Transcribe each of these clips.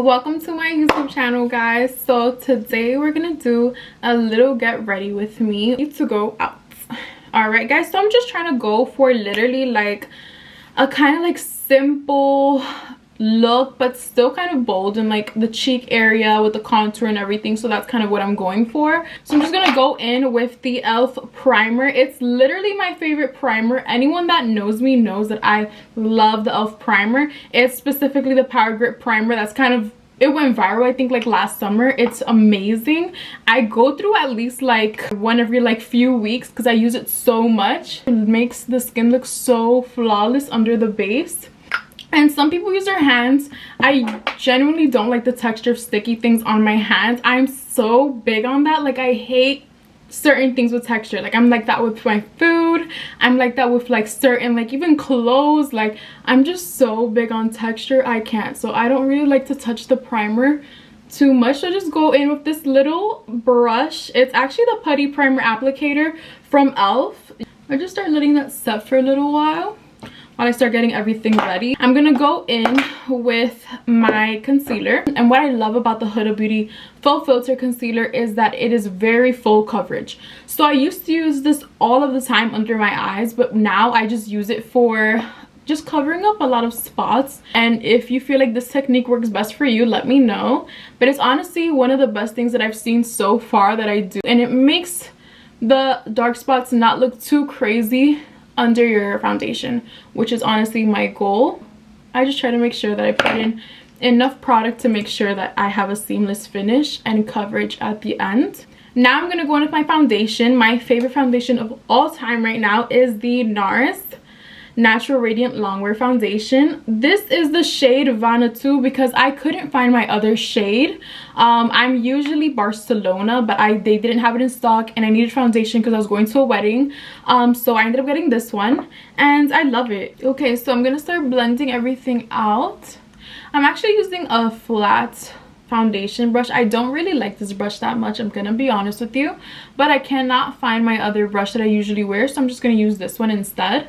Welcome to my YouTube channel, guys. So today we're gonna do a little get ready with me to go out. All right, guys, so I'm just trying to go for literally like a kind of like simple look, but still kind of bold in like the cheek area with the contour and everything. So that's kind of what I'm going for. So I'm just gonna go in with the elf primer. It's literally my favorite primer. Anyone that knows me knows that I love the elf primer. It's specifically the Power Grip primer. That's kind of, it went viral I think like last summer. It's amazing. I go through at least like one every like few weeks because I use it so much. It makes the skin look so flawless under the base. And some people use their hands. I genuinely don't like the texture of sticky things on my hands. I'm so big on that. Like, I hate certain things with texture. Like, I'm like that with my food. I'm like that with like certain like even clothes. Like, I'm just so big on texture. I can't. So I don't really like to touch the primer too much. So just go in with this little brush. It's actually the Putty Primer Applicator from elf. I just start letting that set for a little while I start getting everything ready. I'm gonna go in with my concealer, and what I love about the Huda Beauty Full Filter Concealer is that it is very full coverage. So I used to use this all of the time under my eyes, but now I just use it for just covering up a lot of spots. And if you feel like this technique works best for you, let me know. But it's honestly one of the best things that I've seen so far that I do, and it makes the dark spots not look too crazy under your foundation, which is honestly my goal. I just try to make sure that I put in enough product to make sure that I have a seamless finish and coverage at the end. Now I'm gonna go in with my foundation. My favorite foundation of all time right now is the NARS Natural Radiant Longwear Foundation. This is the shade Vanatu because I couldn't find my other shade. I'm usually Barcelona, but they didn't have it in stock, and I needed foundation because I was going to a wedding. So I ended up getting this one, and I love it. Okay, so I'm gonna start blending everything out. I'm actually using a flat foundation brush. I don't really like this brush that much, I'm gonna be honest with you, but I cannot find my other brush that I usually wear, so I'm just gonna use this one instead.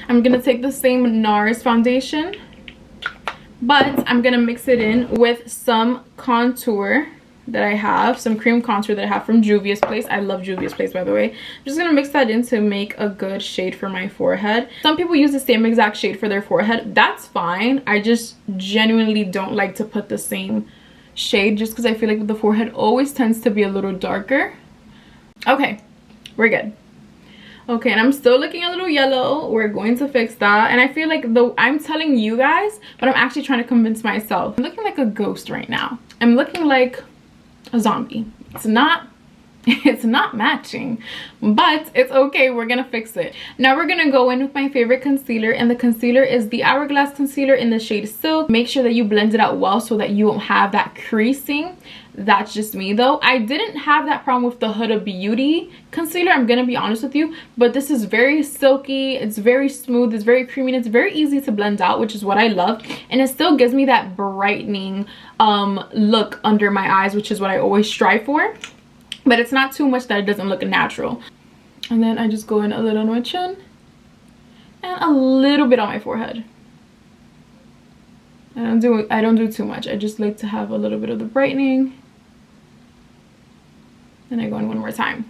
I'm gonna take the same NARS foundation, but I'm gonna mix it in with some contour that I have, some cream contour that I have from Juvia's Place. I love Juvia's Place, by the way. I'm just gonna mix that in to make a good shade for my forehead. Some people use the same exact shade for their forehead. That's fine. I just genuinely don't like to put the same shade just because I feel like the forehead always tends to be a little darker. Okay, we're good. Okay, and I'm still looking a little yellow. We're going to fix that. And I feel like I'm telling you guys, but I'm actually trying to convince myself. I'm looking like a ghost right now. I'm looking like a zombie. It's not matching, but it's okay. We're gonna fix it. Now we're gonna go in with my favorite concealer, and the concealer is the Hourglass concealer in the shade Silk. Make sure that you blend it out well so that you won't have that creasing. That's just me though. I didn't have that problem with the Huda Beauty concealer, I'm gonna be honest with you, but this is very silky, it's very smooth, it's very creamy, and it's very easy to blend out, which is what I love. And it still gives me that brightening look under my eyes, which is what I always strive for, but it's not too much that it doesn't look natural. And then I just go in a little on my chin and a little bit on my forehead. I don't do too much. I just like to have a little bit of the brightening. Then I go in one more time.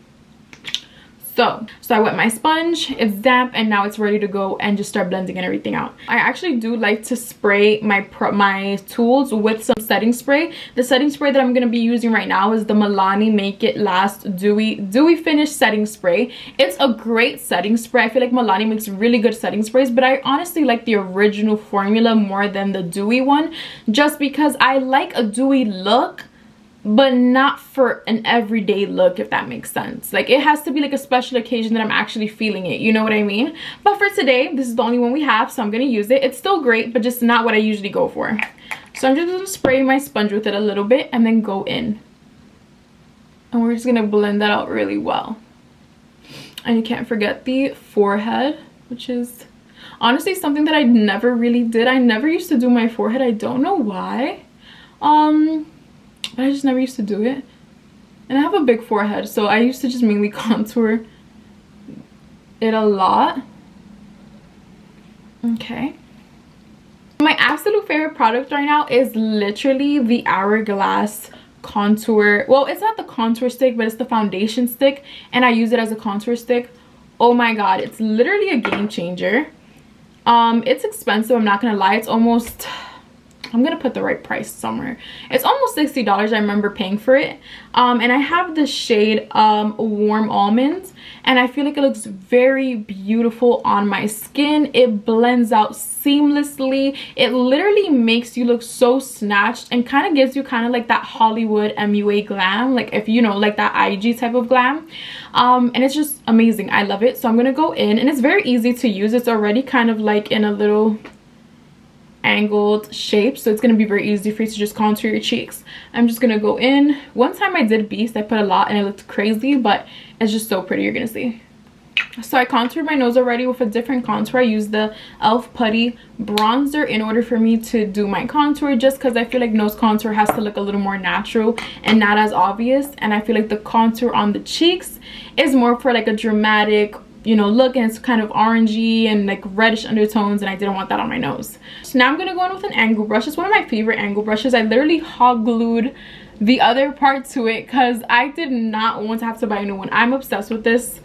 So I wet my sponge, it's damp, and now it's ready to go and just start blending and everything out. I actually do like to spray my tools with some setting spray. The setting spray that I'm going to be using right now is the Milani Make It Last Dewy Finish Setting Spray. It's a great setting spray. I feel like Milani makes really good setting sprays, but I honestly like the original formula more than the dewy one, just because I like a dewy look, but not for an everyday look, if that makes sense. Like, it has to be like a special occasion that I'm actually feeling it, you know what I mean? But for today, this is the only one we have, so I'm gonna use it. It's still great, but just not what I usually go for. So I'm just gonna spray my sponge with it a little bit and then go in, and we're just gonna blend that out really well. And you can't forget the forehead, which is honestly something that I never really did. I never used to do my forehead. I don't know why, but I just never used to do it. And I have a big forehead, so I used to just mainly contour it a lot. Okay. My absolute favorite product right now is literally the Hourglass contour. Well, it's not the contour stick, but it's the foundation stick, and I use it as a contour stick. Oh my god, it's literally a game changer. It's expensive, I'm not gonna lie. It's almost, I'm gonna put the right price somewhere. It's almost $60 I remember paying for it. And I have the shade Warm Almonds, and I feel like it looks very beautiful on my skin. It blends out seamlessly. It literally makes you look so snatched and kind of gives you kind of like that Hollywood MUA glam, like if you know, like that IG type of glam. And it's just amazing. I love it. So I'm gonna go in, and it's very easy to use. It's already kind of like in a little angled shape, so it's going to be very easy for you to just contour your cheeks. I'm just going to go in. One time I did Beast, I put a lot and it looked crazy, but it's just so pretty, you're going to see. So I contoured my nose already with a different contour. I used the e.l.f. Putty bronzer in order for me to do my contour, just because I feel like nose contour has to look a little more natural and not as obvious, and I feel like the contour on the cheeks is more for like a dramatic, you know, look, and it's kind of orangey and like reddish undertones, and I didn't want that on my nose. So now I'm gonna go in with an angle brush. It's one of my favorite angle brushes. I literally hot glued the other part to it because I did not want to have to buy a new one. I'm obsessed with this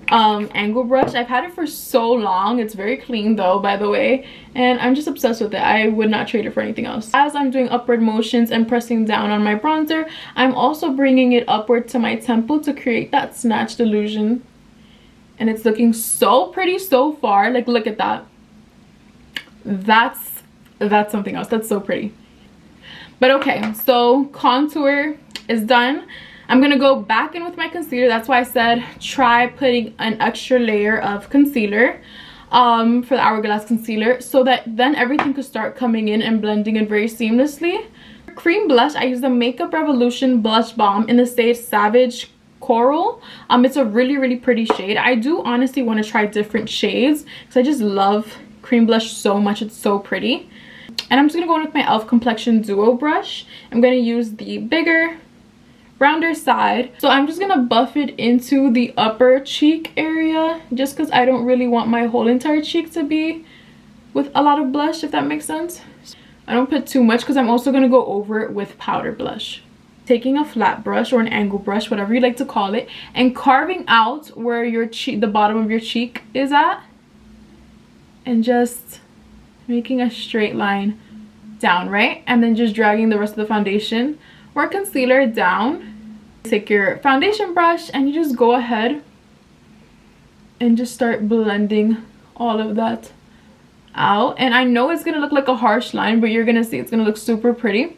angle brush. I've had it for so long. It's very clean though, by the way, and I'm just obsessed with it. I would not trade it for anything else. As I'm doing upward motions and pressing down on my bronzer, I'm also bringing it upward to my temple to create that snatched illusion. And it's looking so pretty so far. Like, look at that. That's something else. That's so pretty. But okay, so contour is done. I'm gonna go back in with my concealer. That's why I said try putting an extra layer of concealer for the Hourglass concealer, so that then everything could start coming in and blending in very seamlessly. Cream blush, I use the Makeup Revolution blush balm in the shade Savage Coral. It's a really pretty shade. I do honestly want to try different shades because I just love cream blush so much. It's so pretty. And I'm just gonna go in with my e.l.f. complexion duo brush. I'm gonna use the bigger rounder side, so I'm just gonna buff it into the upper cheek area, just because I don't really want my whole entire cheek to be with a lot of blush, if that makes sense. I don't put too much because I'm also gonna go over it with powder blush. Taking a flat brush or an angle brush, whatever you like to call it, and carving out where your cheek, the bottom of your cheek is at, and just making a straight line down, right? And then just dragging the rest of the foundation or concealer down. Take your foundation brush and you just go ahead and just start blending all of that out. And I know it's gonna look like a harsh line, but you're gonna see it's gonna look super pretty.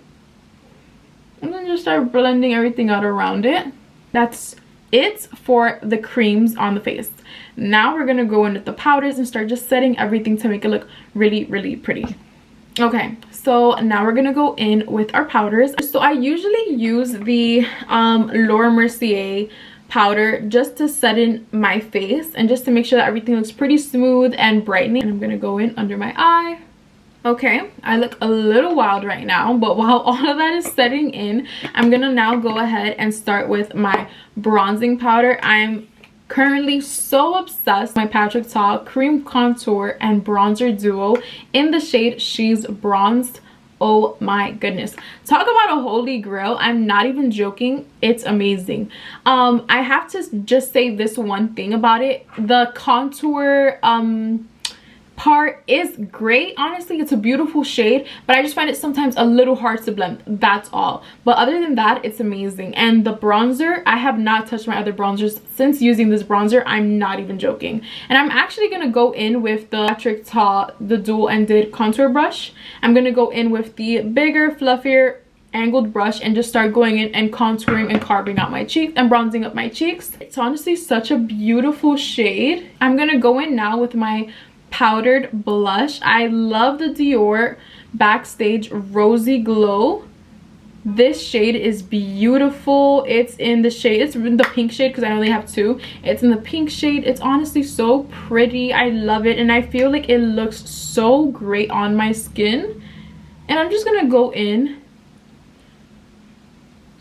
And then just start blending everything out around it. That's it for the creams on the face. Now we're gonna go in with the powders and start just setting everything to make it look really pretty. Okay, so now we're gonna go in with our powders. So I usually use the Laura Mercier powder just to set in my face and just to make sure that everything looks pretty smooth and brightening. And I'm gonna go in under my eye. Okay, I look a little wild right now, but while all of that is setting in, I'm gonna now go ahead and start with my bronzing powder. I'm currently so obsessed with my Patrick Ta cream contour and bronzer duo in the shade She's Bronzed. Oh my goodness, talk about a holy grail. I'm not even joking, it's amazing. I have to just say this one thing about it. The contour part is great. Honestly, it's a beautiful shade, but I just find it sometimes a little hard to blend, that's all. But other than that, it's amazing. And the bronzer, I have not touched my other bronzers since using this bronzer. I'm not even joking. And I'm actually gonna go in with the Patrick Ta, the dual ended contour brush. I'm gonna go in with the bigger, fluffier angled brush and just start going in and contouring and carving out my cheeks and bronzing up my cheeks. It's honestly such a beautiful shade. I'm gonna go in now with my powdered blush. I love the Dior Backstage Rosy Glow. This shade is beautiful. It's in the shade, it's in the pink shade because I only have two. It's in the pink shade. It's honestly so pretty. I love it, and I feel like it looks so great on my skin. And I'm just gonna go in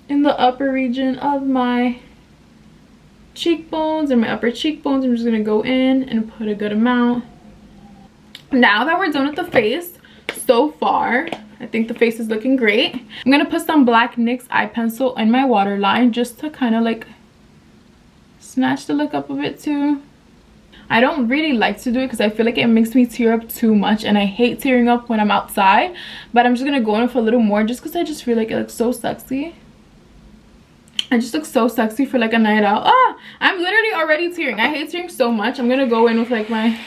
the upper region of my cheekbones and my upper cheekbones. I'm just gonna go in and put a good amount. Now that we're done with the face, so far I think the face is looking great. I'm gonna put some black NYX eye pencil in my waterline just to kind of like snatch the look up a bit too. I don't really like to do it because I feel like it makes me tear up too much, and I hate tearing up when I'm outside, but I'm just gonna go in with a little more just because I just feel like it looks so sexy. I just look so sexy for like a night out. Ah, I'm literally already tearing. I hate tearing so much. I'm gonna go in with like my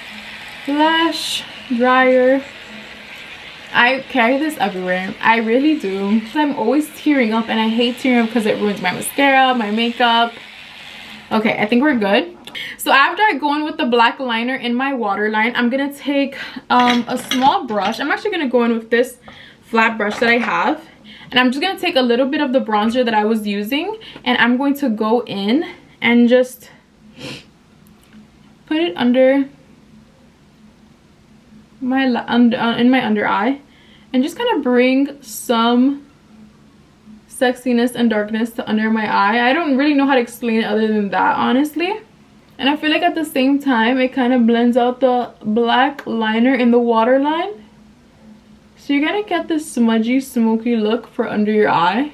lash dryer. I carry this everywhere. I really do. I'm always tearing up, and I hate tearing up because it ruins my mascara, my makeup. Okay, I think we're good. So after I go in with the black liner in my waterline, I'm gonna take a small brush. I'm actually gonna go in with this flat brush that I have, and I'm just gonna take a little bit of the bronzer that I was using, and I'm going to go in and just put it under my in my under eye, and just kind of bring some sexiness and darkness to under my eye. I don't really know how to explain it other than that, honestly. And I feel like at the same time it kind of blends out the black liner in the waterline, so you're gonna get this smudgy, smoky look for under your eye,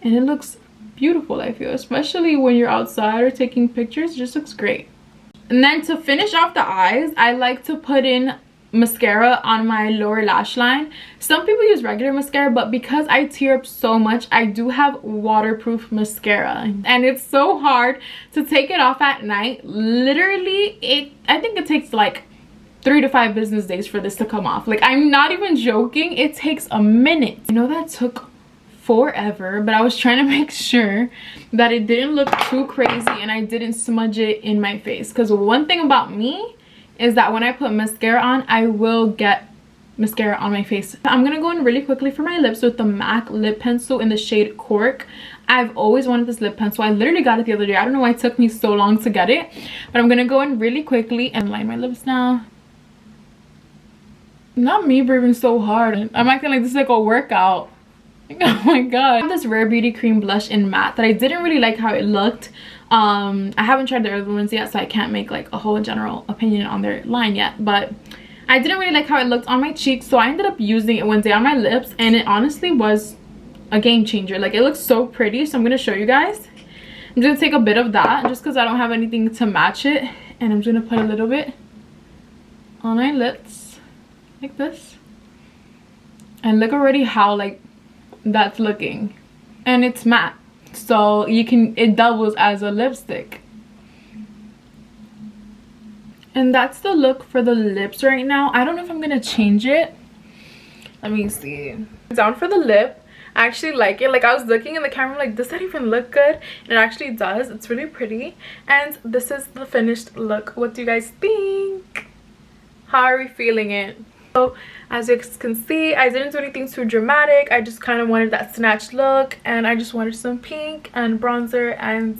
and it looks beautiful. I feel, especially when you're outside or taking pictures, it just looks great. And then to finish off the eyes, I like to put in mascara on my lower lash line. Some people use regular mascara, but because I tear up so much, I do have waterproof mascara, and it's so hard to take it off at night. Literally, I think it takes like 3 to 5 business days for this to come off. Like, I'm not even joking, it takes a minute. I know that took forever, but I was trying to make sure that it didn't look too crazy and I didn't smudge it in my face, because one thing about me is that when I put mascara on, I will get mascara on my face. I'm gonna go in really quickly for my lips with the MAC lip pencil in the shade Cork. I've always wanted this lip pencil. I literally got it the other day. I don't know why it took me so long to get it, but I'm gonna go in really quickly and line my lips now. Not me breathing so hard. I'm acting like this is like a workout. Oh my god. I have this Rare Beauty cream blush in matte that I didn't really like how it looked. I haven't tried the other ones yet, so I can't make like a whole general opinion on their line yet, but I didn't really like how it looked on my cheeks, so I ended up using it one day on my lips, and it honestly was a game changer. Like, it looks so pretty, so I'm gonna show you guys. I'm just gonna take a bit of that just because I don't have anything to match it, and I'm just gonna put a little bit on my lips like this, and look already how like that's looking, and it's matte, so it doubles as a lipstick. And that's the look for the lips right now. I don't know if I'm gonna change it. Let me see. Down for the lip. I actually like it. Like, I was looking in the camera like, does that even look good? And it actually does. It's really pretty. And this is the finished look. What do you guys think? How are we feeling it? So as you can see, I didn't do anything too dramatic. I just kind of wanted that snatched look, and I just wanted some pink and bronzer, and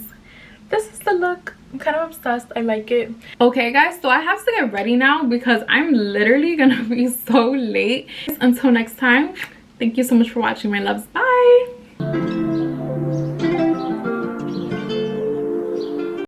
this is the look. I'm kind of obsessed. I like it. Okay guys, so I have to get ready now because I'm literally gonna be so late. Until next time, thank you so much for watching, my loves. Bye.